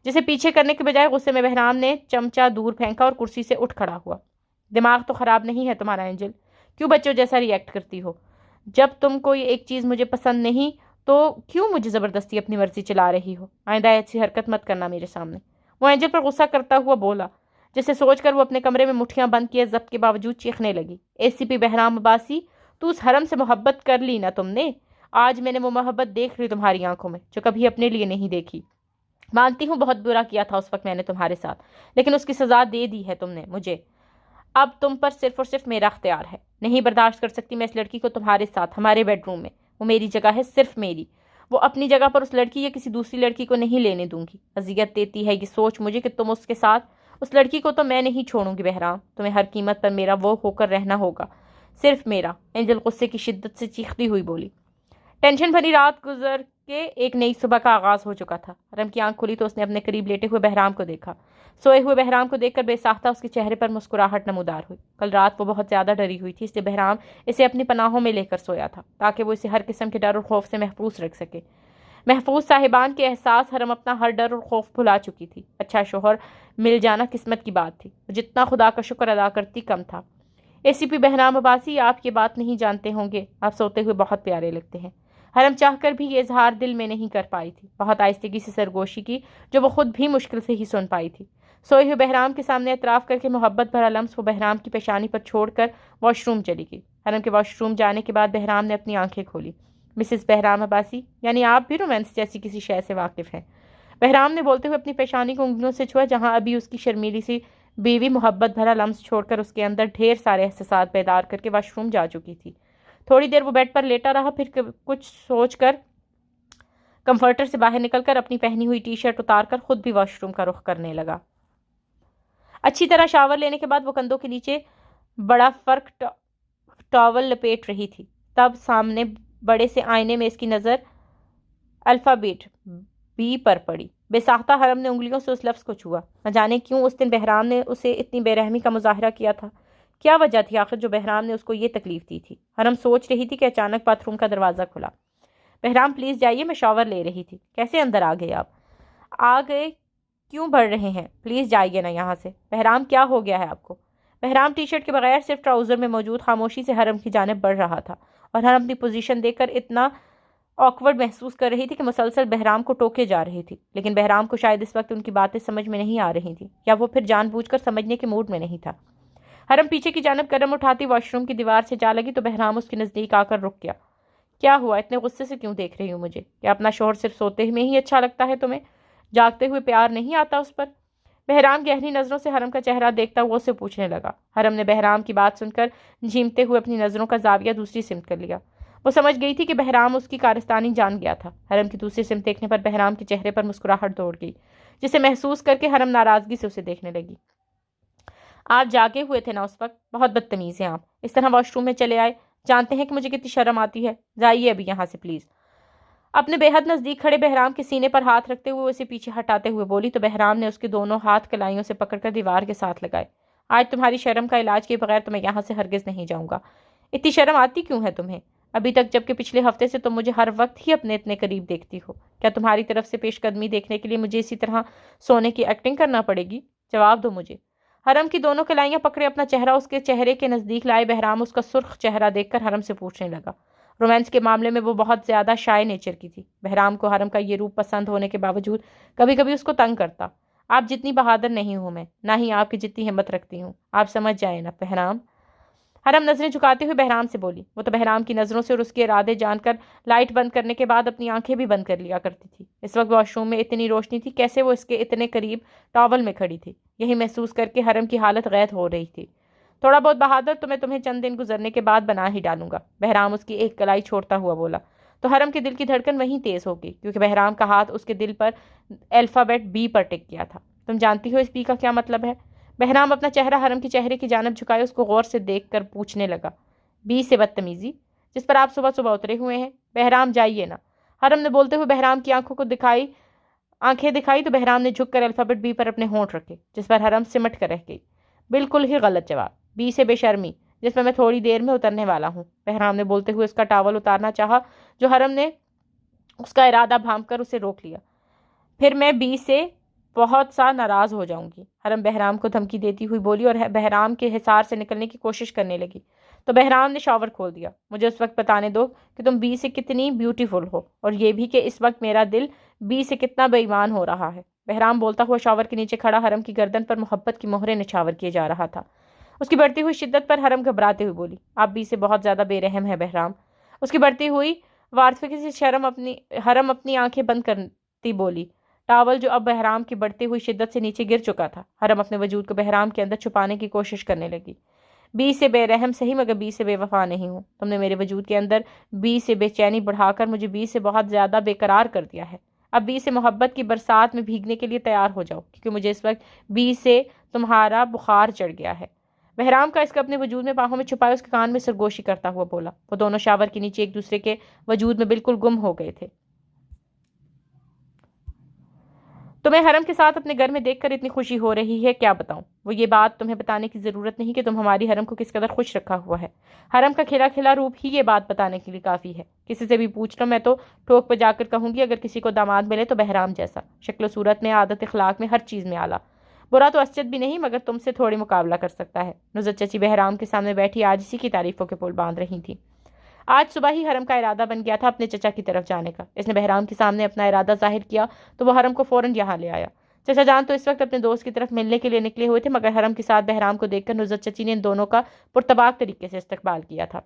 جسے پیچھے کرنے کے بجائے غصے میں بہرام نے چمچہ دور پھینکا اور کرسی سے اٹھ کھڑا ہوا۔ دماغ تو خراب نہیں ہے تمہارا اینجل، کیوں بچوں جیسا ری ایکٹ کرتی ہو؟ جب تم کوئی ایک چیز مجھے پسند نہیں تو کیوں مجھے زبردستی اپنی مرضی چلا رہی ہو؟ آئندہ ایسی حرکت مت کرنا میرے سامنے۔ وہ اینجل پر غصہ کرتا ہوا بولا، جسے سوچ کر وہ اپنے کمرے میں مٹھیاں بند کیے ضبط کے باوجود چیخنے لگی۔ ACP بہرام عباسی، تو اس حرم سے محبت کر لی نا تم نے؟ آج میں نے وہ محبت دیکھ لی تمہاری آنکھوں میں جو کبھی اپنے لیے نہیں دیکھی۔ مانتی ہوں بہت برا کیا تھا اس وقت میں نے تمہارے ساتھ، لیکن اس کی سزا دے دی ہے تم نے مجھے۔ اب تم پر صرف اور صرف میرا اختیار ہے۔ نہیں برداشت کر سکتی میں اس لڑکی کو تمہارے ساتھ ہمارے بیڈ روم میں۔ وہ میری جگہ ہے، صرف میری۔ وہ اپنی جگہ پر اس لڑکی یا کسی دوسری لڑکی کو نہیں لینے دوں گی۔ اذیت دیتی ہے یہ سوچ مجھے کہ تم اس کے ساتھ، اس لڑکی کو تو میں نہیں چھوڑوں گی بہرام، تمہیں ہر قیمت پر میرا وہ ہو کر رہنا ہوگا، صرف میرا۔ اینجل غصے کی شدت سے چیختی ہوئی بولی۔ ٹینشن بھری رات گزر کے ایک نئی صبح کا آغاز ہو چکا تھا۔ حرم کی آنکھ کھلی تو اس نے اپنے قریب لیٹے ہوئے بہرام کو دیکھا۔ سوئے ہوئے بہرام کو دیکھ کر بے ساختہ اس کے چہرے پر مسکراہٹ نمودار ہوئی۔ کل رات وہ بہت زیادہ ڈری ہوئی تھی، اس لیے بہرام اسے اپنی پناہوں میں لے کر سویا تھا تاکہ وہ اسے ہر قسم کے ڈر اور خوف سے محفوظ رکھ سکے۔ محفوظ صاحبان کے احساس حرم اپنا ہر ڈر اور خوف بھلا چکی تھی۔ اچھا شوہر مل جانا قسمت کی بات تھی، جتنا خدا کا شکر ادا کرتی کم تھا۔ ACP بہرام عباسی، آپ یہ بات نہیں جانتے ہوں گے، آپ سوتے ہوئے بہت پیارے لگتے ہیں۔ حرم چاہ کر بھی یہ اظہار دل میں نہیں کر پائی تھی، بہت آہستگی سے سرگوشی کی جو وہ خود بھی مشکل سے ہی سن پائی تھی۔ سوئے ہوئے بہرام کے سامنے اعتراف کر کے محبت بھرا لمس وہ بہرام کی پیشانی پر چھوڑ کر واش روم چلی گئی۔ حرم کے واش روم جانے کے بعد بہرام نے اپنی آنکھیں کھولی۔ مسز بہرام عباسی، یعنی آپ بھی رومانس جیسی کسی شے سے واقف ہیں؟ بہرام نے بولتے ہوئے اپنی پیشانی کو انگلیوں سے چھوا جہاں ابھی اس کی شرمیلی سی بیوی محبت بھرا لمس چھوڑ کر اس کے اندر ڈھیر سارے احساسات بیدار کر کے واش روم جا چکی تھی۔ تھوڑی دیر وہ بیڈ پر لیٹا رہا، پھر کچھ سوچ کر کمفرٹر سے باہر نکل کر اپنی پہنی ہوئی ٹی شرٹ اتار کر خود بھی واش روم کا رخ کرنے لگا۔ اچھی طرح شاور لینے کے بعد وہ کندھوں کے نیچے بڑا فرق ٹاول لپیٹ رہی تھی، تب سامنے بڑے سے آئینے میں اس کی نظر الفابیٹ بی پر پڑی۔ بے ساختہ حرم نے انگلیوں سے اس لفظ کو چھوا۔ نہ جانے کیوں اس دن بہرام نے اسے اتنی بے رحمی کا مظاہرہ کیا تھا۔ کیا وجہ تھی آخر جو بہرام نے اس کو یہ تکلیف دی تھی؟ حرم سوچ رہی تھی کہ اچانک باتھ روم کا دروازہ کھلا۔ بہرام پلیز جائیے، میں شاور لے رہی تھی۔ کیسے اندر آ گئے آپ؟ آ گئے کیوں بڑھ رہے ہیں؟ پلیز جائیے نا یہاں سے۔ بہرام کیا ہو گیا ہے آپ کو؟ بہرام ٹی شرٹ کے بغیر صرف ٹراؤزر میں موجود خاموشی سے حرم کی جانب بڑھ رہا تھا اور حرم اپنی پوزیشن دیکھ کر اتنا آکورڈ محسوس کر رہی تھی کہ مسلسل بہرام کو ٹوکے جا رہی تھی، لیکن بہرام کو شاید اس وقت ان کی باتیں سمجھ میں نہیں آ رہی تھی یا وہ پھر جان بوجھ کر سمجھنے کے موڈ میں نہیں تھا۔ حرم پیچھے کی جانب قدم اٹھاتی واش روم کی دیوار سے جا لگی تو بہرام اس کے نزدیک آ کر رک گیا۔ کیا ہوا؟ اتنے غصے سے کیوں دیکھ رہی ہوں مجھے؟ کیا اپنا شوہر صرف سوتے میں ہی اچھا لگتا ہے تمہیں؟ جاگتے ہوئے پیار نہیں آتا اس پر؟ بہرام گہری نظروں سے حرم کا چہرہ دیکھتا ہوا اسے پوچھنے لگا۔ حرم نے بہرام کی بات سن کر جھیمتے ہوئے اپنی نظروں کا زاویہ دوسری سمت کر لیا۔ وہ سمجھ گئی تھی کہ بہرام اس کی کارستانی جان گیا تھا۔ حرم کی دوسری سمت دیکھنے پر بہرام کے چہرے پر مسکراہٹ دوڑ گئی، جسے محسوس کر کے حرم ناراضگی سے اسے دیکھنے لگی۔ آپ جاگے ہوئے تھے نا اس وقت؟ بہت بدتمیز ہیں آپ، اس طرح واش روم میں چلے آئے۔ جانتے ہیں کہ مجھے کتنی شرم آتی ہے؟ جائیے ابھی یہاں سے پلیز۔ اپنے بے حد نزدیک کھڑے بہرام کے سینے پر ہاتھ رکھتے ہوئے اسے پیچھے ہٹاتے ہوئے بولی تو بہرام نے اس کے دونوں ہاتھ کلائیوں سے پکڑ کر دیوار کے ساتھ لگائے۔ آج تمہاری شرم کا علاج کے بغیر تو میں یہاں سے ہرگز نہیں جاؤں گا۔ اتنی شرم آتی کیوں ہے تمہیں ابھی تک، جبکہ پچھلے ہفتے سے تم مجھے ہر وقت ہی اپنے اتنے قریب دیکھتی ہو؟ کیا تمہاری طرف سے پیش قدمی دیکھنے کے لیے مجھے اسی طرح سونے کی ایکٹنگ کرنا پڑے گی؟ جواب دو مجھے۔ حرم کی دونوں کلائیاں پکڑے اپنا چہرہ اس کے چہرے کے نزدیک لائے بہرام اس کا سرخ چہرہ دیکھ کر حرم سے پوچھنے لگا۔ رومانس کے معاملے میں وہ بہت زیادہ شائع نیچر کی تھی۔ بہرام کو حرم کا یہ روپ پسند ہونے کے باوجود کبھی کبھی اس کو تنگ کرتا۔ آپ جتنی بہادر نہیں ہوں میں، نہ ہی آپ کی جتنی ہمت رکھتی ہوں، آپ سمجھ جائیں نا بہرام۔ حرم نظریں جھکاتے ہوئے بہرام سے بولی۔ وہ تو بہرام کی نظروں سے اور اس کے ارادے جان کر لائٹ بند کرنے کے بعد اپنی آنکھیں بھی بند کر لیا کرتی تھی۔ اس وقت واش روم میں اتنی روشنی تھی کیسے وہ اس کے اتنے قریب ٹاول میں کھڑی تھی۔ یہی محسوس کر کے حرم کی حالت غیظ ہو رہی تھی۔ تھوڑا بہت بہادر تو میں تمہیں چند دن گزرنے کے بعد بنا ہی ڈالوں گا، بہرام اس کی ایک کلائی چھوڑتا ہوا بولا۔ تو حرم کے دل کی دھڑکن وہیں تیز ہو گئی، کیونکہ بہرام کا ہاتھ اس کے دل پر الفابیٹ بی پر ٹک گیا تھا۔ تم جانتی ہو اس بی کا کیا مطلب ہے؟ بہرام اپنا چہرہ حرم کے چہرے کی جانب جھکائے اس کو غور سے دیکھ کر پوچھنے لگا۔ بی سے بدتمیزی، جس پر آپ صبح صبح اترے ہوئے ہیں؟ بہرام جائیے نا، حرم نے بولتے ہوئے بہرام کی آنکھیں دکھائی تو بہرام نے جھک کر الفابیٹ بی پر اپنے ہونٹ رکھے، جس پر حرم سمٹ کر رہ گئی۔ بالکل ہی غلط جواب۔ بی سے بے شرمی، جس پر میں تھوڑی دیر میں اترنے والا ہوں۔ بہرام نے بولتے ہوئے اس کا ٹاول اتارنا چاہا، جو حرم نے اس کا ارادہ بھانپ کر اسے روک لیا۔ پھر میں بی سے بہت سا ناراض ہو جاؤں گی، حرم بہرام کو دھمکی دیتی ہوئی بولی اور بہرام کے حصار سے نکلنے کی کوشش کرنے لگی۔ تو بہرام نے شاور کھول دیا۔ مجھے اس وقت بتانے دو کہ تم بی سے کتنی بیوٹیفل ہو، اور یہ بھی کہ اس وقت میرا دل بی سے کتنا بے ایمان ہو رہا ہے۔ بہرام بولتا ہوا شاور کے نیچے کھڑا حرم کی گردن پر محبت کی مہریں نچھاور کیے جا رہا تھا۔ اس کی بڑھتی ہوئی شدت پر حرم گھبراتے ہوئے بولی، آپ بی سے بہت زیادہ بے رحم ہے بہرام۔ اس کی بڑھتی ہوئی وارفگی سے حرم اپنی آنکھیں بند کرتی بولی۔ ٹاول جو اب بہرام کی بڑھتی ہوئی شدت سے نیچے گر چکا تھا، حرم اپنے وجود کو بہرام کے اندر چھپانے کی کوشش کرنے لگی۔ بی سے بے رحم صحیح، مگر بی سے بے وفا نہیں ہوں۔ تم نے میرے وجود کے اندر بی سے بے چینی بڑھا کر مجھے بی سے بہت زیادہ بے قرار کر دیا ہے۔ اب بی سے محبت کی برسات میں بھیگنے کے لیے تیار ہو جاؤ، کیونکہ مجھے اس وقت بی سے تمہارا بخار چڑھ گیا ہے۔ بہرام کا اس کا اپنے وجود میں باہوں میں چھپائے اس کے کان میں سرگوشی کرتا ہوا بولا۔ وہ دونوں شاور کے نیچے ایک دوسرے کے وجود میں بالکل گم ہو گئے تھے۔ تمہیں حرم کے ساتھ اپنے گھر میں دیکھ کر اتنی خوشی ہو رہی ہے، کیا بتاؤں؟ وہ یہ بات تمہیں بتانے کی ضرورت نہیں کہ تم ہماری حرم کو کس قدر خوش رکھا ہوا ہے۔ حرم کا کھلا کھلا روپ ہی یہ بات بتانے کے لیے کافی ہے۔ کسی سے بھی پوچھ لو، میں تو ٹوک پہ جا کر کہوں گی اگر کسی کو داماد ملے تو بہرام جیسا، شکل و صورت میں، عادت اخلاق میں، ہر چیز میں اعلیٰ۔ برا تو اسجد بھی نہیں، مگر تم سے تھوڑی مقابلہ کر سکتا ہے۔ نصرت چچی بہرام کے سامنے بیٹھی آج اسی کی تعریفوں کے پل باندھ رہی تھی۔ آج صبح ہی حرم کا ارادہ بن گیا تھا اپنے چچا کی طرف جانے کا۔ اس نے بہرام کے سامنے اپنا ارادہ ظاہر کیا تو وہ حرم کو فوراً یہاں لے آیا۔ چچا جان تو اس وقت اپنے دوست کی طرف ملنے کے لیے نکلے ہوئے تھے، مگر حرم کے ساتھ بہرام کو دیکھ کر نصرت چچی نے ان دونوں کا پرتباک طریقے سے استقبال کیا تھا۔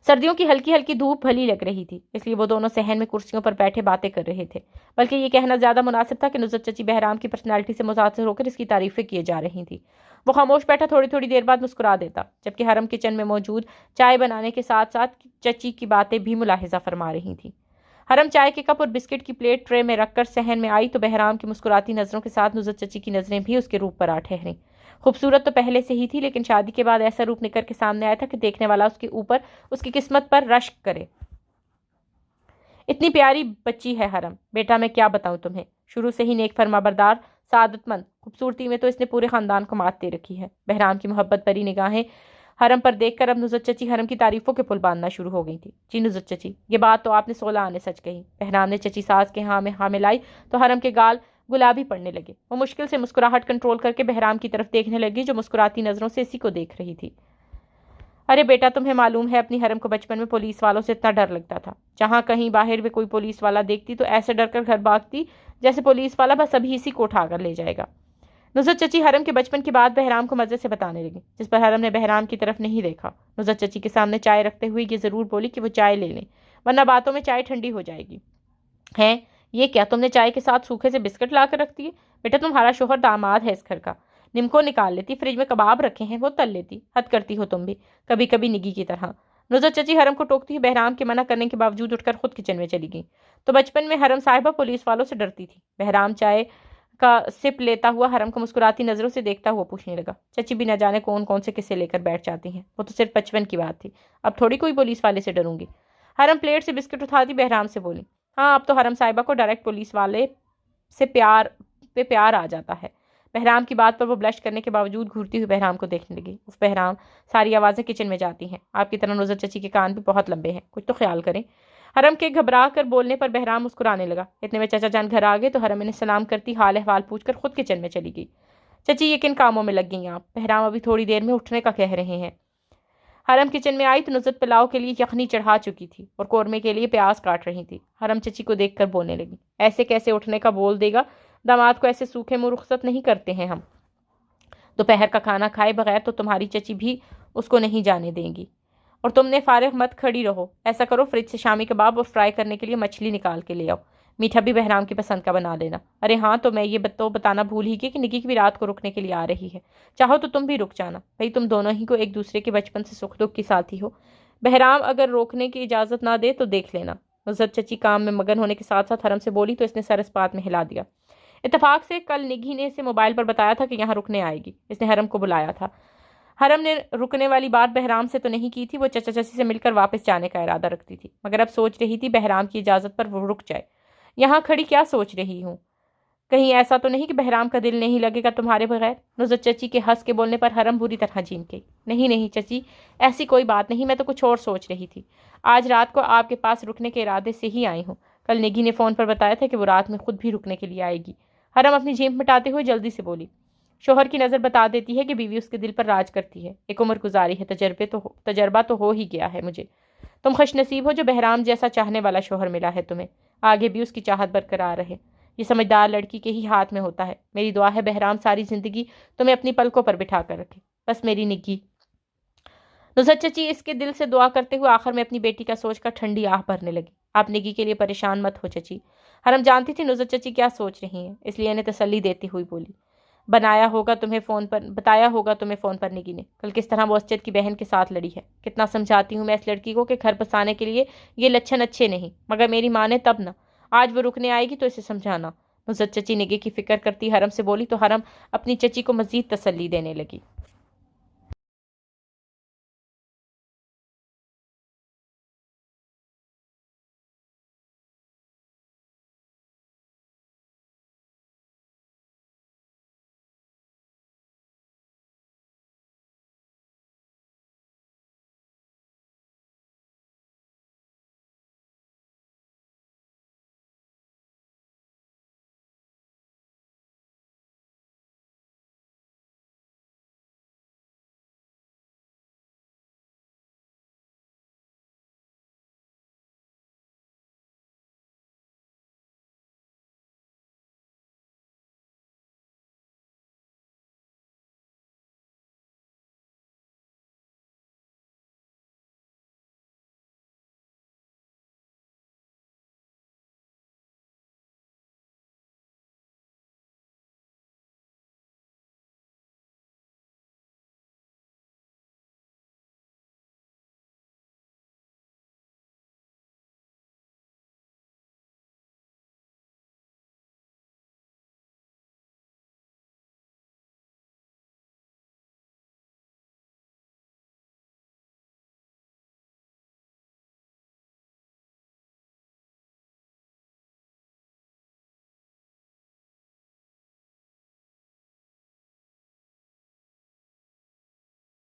سردیوں کی ہلکی ہلکی دھوپ بھلی لگ رہی تھی، اس لیے وہ دونوں صحن میں کرسیوں پر بیٹھے باتیں کر رہے تھے، بلکہ یہ کہنا زیادہ مناسب تھا کہ نصرت چچی بہرام کی پرسنالٹی سے متاثر ہو کر اس کی تعریفیں کیے جا رہی تھی۔ وہ خاموش بیٹھا تھوڑی تھوڑی دیر بعد مسکرا دیتا، جبکہ حرم کچن میں موجود چائے بنانے کے ساتھ ساتھ چچی کی باتیں بھی ملاحظہ فرما رہی تھیں۔ حرم چائے کے کپ اور بسکٹ کی پلیٹ ٹرے میں رکھ کر صحن میں آئی تو بہرام کی مسکراتی نظروں کے ساتھ نصرت چچی کی نظریں بھی اس کے روپ پر آ ٹھہریں۔ خوبصورت تو پہلے سے ہی تھی، لیکن شادی کے بعد ایسا روپ نکھر کے سامنے آیا تھا کہ دیکھنے والا اس کے اوپر اس کی قسمت پر رشک کرے۔ اتنی پیاری بچی ہے حرم، بیٹا میں کیا بتاؤں تمہیں، شروع سے ہی نیک فرما بردار، سعادت مند، خوبصورتی میں تو اس نے پورے خاندان کو مات دے رکھی ہے۔ بہرام کی محبت بھری نگاہیں حرم پر دیکھ کر اب نصرت چچی حرم کی تعریفوں کے پل باندھنا شروع ہو گئی تھی۔ جی نصرت چچی، یہ بات تو آپ نے 16 آنے سچ کہی۔ بہرام نے چچی ساس کے ہاں میں ہاں ملائی تو حرم کے گال گلابی پڑنے لگے۔ وہ مشکل سے مسکراہٹ کنٹرول کر کے بہرام کی طرف دیکھنے لگی جو مسکراتی نظروں سے اسی کو دیکھ رہی تھی۔ ارے بیٹا، تمہیں معلوم ہے اپنی حرم کو بچپن میں پولیس والوں سے اتنا ڈر لگتا تھا، جہاں کہیں باہر میں کوئی پولیس والا دیکھتی تو ایسے ڈر کر گھر بھاگتی جیسے پولیس والا بس ابھی اسی کو اٹھا کر لے جائے گا۔ نصرت چچی حرم کے بچپن کی بات بہرام کو مزے سے بتانے لگی، جس پر حرم نے بہرام کی طرف نہیں دیکھا۔ نصرت چچی کے سامنے چائے رکھتے ہوئے یہ ضرور بولی کہ وہ چائے لے لیں، ورنہ باتوں میں چائے ٹھنڈی ہو جائے گی۔ ہیں، یہ کیا تم نے چائے کے ساتھ سوکھے سے بسکٹ لا کر رکھ دیے؟ بیٹا تمہارا شوہر داماد ہے اس گھر کا، نمکو نکال لیتی، فریج میں کباب رکھے ہیں وہ تل لیتی، حد کرتی ہو تم بھی، کبھی کبھی نگی کی طرح۔ نصرت چچی حرم کو ٹوکتی ہوئی بہرام کے منع کرنے کے باوجود اٹھ کر خود کچن میں چلی گئی۔ تو بچپن میں حرم صاحبہ پولیس والوں سے ڈرتی تھی؟ بہرام چائے کا سپ لیتا ہوا حرم کو مسکراتی نظروں سے دیکھتا ہوا پوچھنے لگا۔ چچی بھی نہ جانے کون کون سے قصے لے کر بیٹھ جاتی ہیں، وہ تو صرف بچپن کی بات تھی، اب تھوڑی کوئی پولیس والے سے ڈروں گی۔ حرم پلیٹ سے بسکٹ اٹھاتی بہرام سے بولی، ہاں اب تو حرم صاحبہ کو ڈائریکٹ پولیس والے سے پیار آ جاتا ہے۔ بہرام کی بات پر وہ بلش کرنے کے باوجود گھورتی ہوئی بہرام کو دیکھنے لگی۔ اف بہرام، ساری آوازیں کچن میں جاتی ہیں، آپ کی طرح نصرت چچی کے کان بھی بہت لمبے ہیں، کچھ تو خیال کریں۔ حرم کے گھبرا کر بولنے پر بہرام مسکرانے لگا۔ اتنے میں چچا جان گھر آ گئے تو حرم نے سلام کرتی حال احوال پوچھ کر خود کچن میں چلی گئی۔ چچی یہ کن کاموں میں لگ گئی آپ؟ بہرام ابھی تھوڑی دیر میں اٹھنے کا کہہ رہے ہیں۔ حرم کچن میں آئی تو نصرت پلاؤ کے لیے یخنی چڑھا چکی تھی اور قورمے کے لیے پیاز کاٹ رہی تھی۔ حرم چچی کو دیکھ کر بولنے لگی، ایسے کیسے اٹھنے کا بول دے گا، داماد کو ایسے سوکھے منہ رخصت نہیں کرتے ہیں ہم۔ دوپہر کا کھانا کھائے بغیر تو تمہاری چچی بھی اس کو نہیں جانے دیں گی۔ اور تم نے فارغ مت کھڑی رہو، ایسا کرو فریج سے شامی کباب اور فرائی کرنے کے لیے مچھلی نکال کے لے آؤ، میٹھا بھی بہرام کی پسند کا بنا دینا۔ ارے ہاں، تو میں یہ بتانا بھول ہی گئی کہ نکی کی بھی رات کو رکنے کے لیے آ رہی ہے، چاہو تو تم بھی رک جانا، بھئی تم دونوں ہی کو ایک دوسرے کے بچپن سے سکھ دکھ کی ساتھی ہو۔ بہرام اگر روکنے کی اجازت نہ دے تو دیکھ لینا۔ نصرت چچی کام میں مگن ہونے کے ساتھ ساتھ حرم سے بولی تو اس نے سر اس بات میں ہلا دیا۔ اتفاق سے کل نگھی نے اسے موبائل پر بتایا تھا کہ یہاں رکنے آئے گی، اس نے حرم کو بلایا تھا۔ حرم نے رکنے والی بات بہرام سے تو نہیں کی تھی، وہ چچا چچی سے مل کر واپس جانے کا ارادہ رکھتی تھی، مگر اب سوچ رہی تھی بہرام کی اجازت پر وہ رک جائے۔ یہاں کھڑی کیا سوچ رہی ہوں، کہیں ایسا تو نہیں کہ بہرام کا دل نہیں لگے گا تمہارے بغیر؟ نصرت چچی کے ہنس کے بولنے پر حرم بری طرح جھیم گئی۔ نہیں نہیں چچی، ایسی کوئی بات نہیں، میں تو کچھ اور سوچ رہی تھی، آج رات کو آپ کے پاس رکنے کے ارادے سے ہی آئی ہوں، کل نگھی نے فون پر بتایا تھا کہ وہ رات میں خود بھی رکنے کے لیے آئے گی۔ حرم اپنی جھیمپ مٹاتے ہوئے جلدی سے بولی، شوہر کی نظر بتا دیتی ہے کہ بیوی اس کے دل پر راج کرتی ہے، ایک عمر گزاری ہے، تجربہ تو ہو ہی گیا ہے مجھے۔ تم خوش نصیب ہو جو بہرام جیسا چاہنے والا شوہر ملا ہے تمہیں، آگے بھی اس کی چاہت برقرار رہے، یہ سمجھدار لڑکی کے ہی ہاتھ میں ہوتا ہے۔ میری دعا ہے بہرام ساری زندگی تمہیں اپنی پلکوں پر بٹھا کر رکھے، بس میری نگھی۔ نصرت چچی اس کے دل سے دعا کرتے ہوئے آخر میں اپنی بیٹی کا سوچ کر ٹھنڈی آہ بھرنے لگی۔ آپ نگھی کے لیے پریشان مت ہو چچی۔ حرم جانتی تھی نصرت چچی کیا سوچ رہی ہیں، اس لیے انہیں تسلی دیتی ہوئی بولی، بتایا ہوگا تمہیں فون پر نگی نے، کل کس طرح وہ اسجد کی بہن کے ساتھ لڑی ہے۔ کتنا سمجھاتی ہوں میں اس لڑکی کو کہ گھر بسانے کے لیے یہ لچھن اچھے نہیں، مگر میری ماں نے تب نہ، آج وہ رکنے آئے گی تو اسے سمجھانا۔ نصرت چچی نگی کی فکر کرتی حرم سے بولی تو حرم اپنی چچی کو مزید تسلی دینے لگی۔